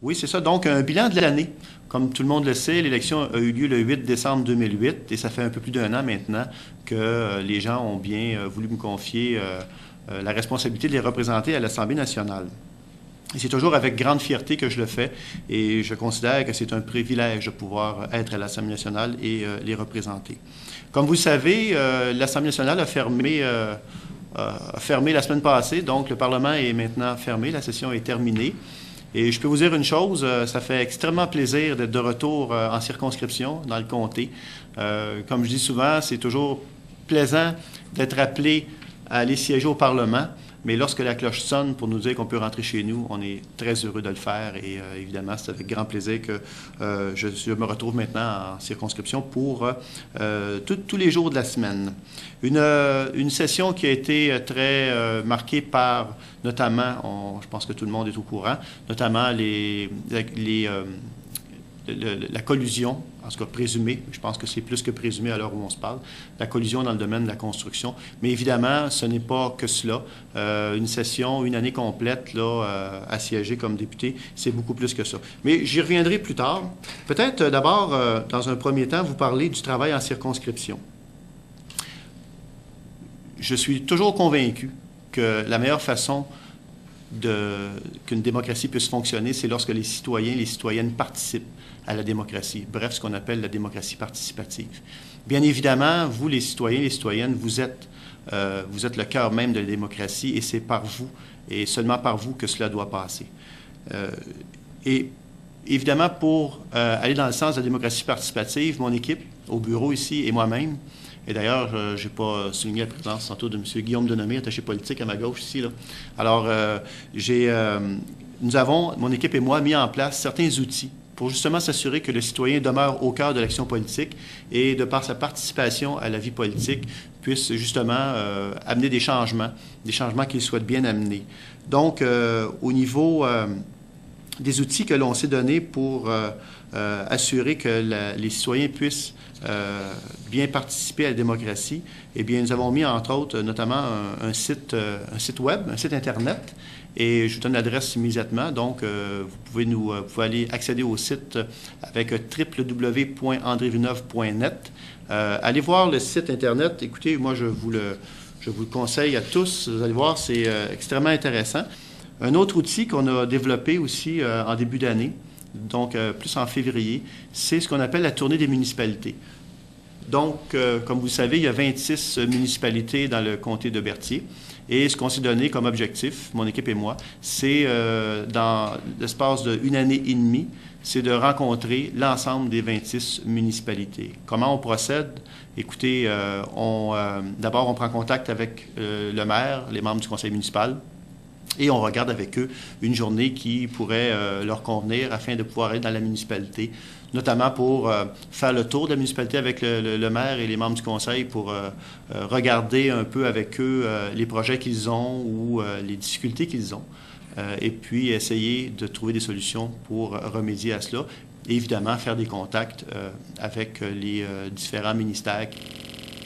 Oui, c'est ça. Donc, un bilan de l'année. Comme tout le monde le sait, l'élection a eu lieu le 8 décembre 2008 et ça fait un peu plus d'1 an maintenant que les gens ont bien voulu me confier la responsabilité de les représenter à l'Assemblée nationale. Et c'est toujours avec grande fierté que je le fais et je considère que c'est un privilège de pouvoir être à l'Assemblée nationale et les représenter. Comme vous le savez, l'Assemblée nationale a fermé la semaine passée, donc le Parlement est maintenant fermé, la session est terminée. Et je peux vous dire une chose, ça fait extrêmement plaisir d'être de retour en circonscription, dans le comté. Comme je dis souvent, c'est toujours plaisant d'être appelé à aller siéger au Parlement, mais lorsque la cloche sonne pour nous dire qu'on peut rentrer chez nous, on est très heureux de le faire et évidemment, c'est avec grand plaisir que je me retrouve maintenant en circonscription pour tous les jours de la semaine. Une session qui a été très marquée par, notamment, je pense que tout le monde est au courant, notamment la collusion, en tout cas présumée, je pense que c'est plus que présumé à l'heure où on se parle, la collusion dans le domaine de la construction. Mais évidemment, ce n'est pas que cela. Une session, une année complète là, à siéger comme député, c'est beaucoup plus que ça. Mais j'y reviendrai plus tard. Peut-être d'abord, dans un premier temps, vous parler du travail en circonscription. Je suis toujours convaincu que la meilleure façon qu'une démocratie puisse fonctionner, c'est lorsque les citoyens, les citoyennes participent à la démocratie. Bref, ce qu'on appelle la démocratie participative. Bien évidemment, vous, les citoyens, les citoyennes, vous êtes le cœur même de la démocratie et c'est par vous et seulement par vous que cela doit passer. Et évidemment, pour aller dans le sens de la démocratie participative, mon équipe au bureau ici et moi-même, et d'ailleurs, je n'ai pas souligné la présence tantôt de M. Guillaume Denomé, attaché politique à ma gauche ici, là. Alors, nous avons, mon équipe et moi, mis en place certains outils pour justement s'assurer que le citoyen demeure au cœur de l'action politique et, de par sa participation à la vie politique, puisse justement amener des changements qu'il souhaite bien amener. Donc, au niveau des outils que l'on s'est donnés pour assurer que les citoyens puissent bien participer à la démocratie, eh bien, nous avons mis, entre autres, notamment un site web, un site Internet, et je vous donne l'adresse immédiatement. Donc, vous pouvez aller accéder au site avec www.andrevilleneuve.net. Allez voir le site Internet. Écoutez, moi, je vous le conseille à tous. Vous allez voir, c'est extrêmement intéressant. Un autre outil qu'on a développé aussi en début d'année, donc plus en février, c'est ce qu'on appelle la tournée des municipalités. Donc, comme vous le savez, il y a 26 municipalités dans le comté de Berthier. Et ce qu'on s'est donné comme objectif, mon équipe et moi, c'est dans l'espace d'une année et demie, c'est de rencontrer l'ensemble des 26 municipalités. Comment on procède? Écoutez, d'abord, on prend contact avec le maire, les membres du conseil municipal, et on regarde avec eux une journée qui pourrait leur convenir afin de pouvoir aller dans la municipalité, notamment pour faire le tour de la municipalité avec le maire et les membres du conseil pour regarder un peu avec eux les projets qu'ils ont ou les difficultés qu'ils ont, et puis essayer de trouver des solutions pour remédier à cela. Et évidemment, faire des contacts avec les différents ministères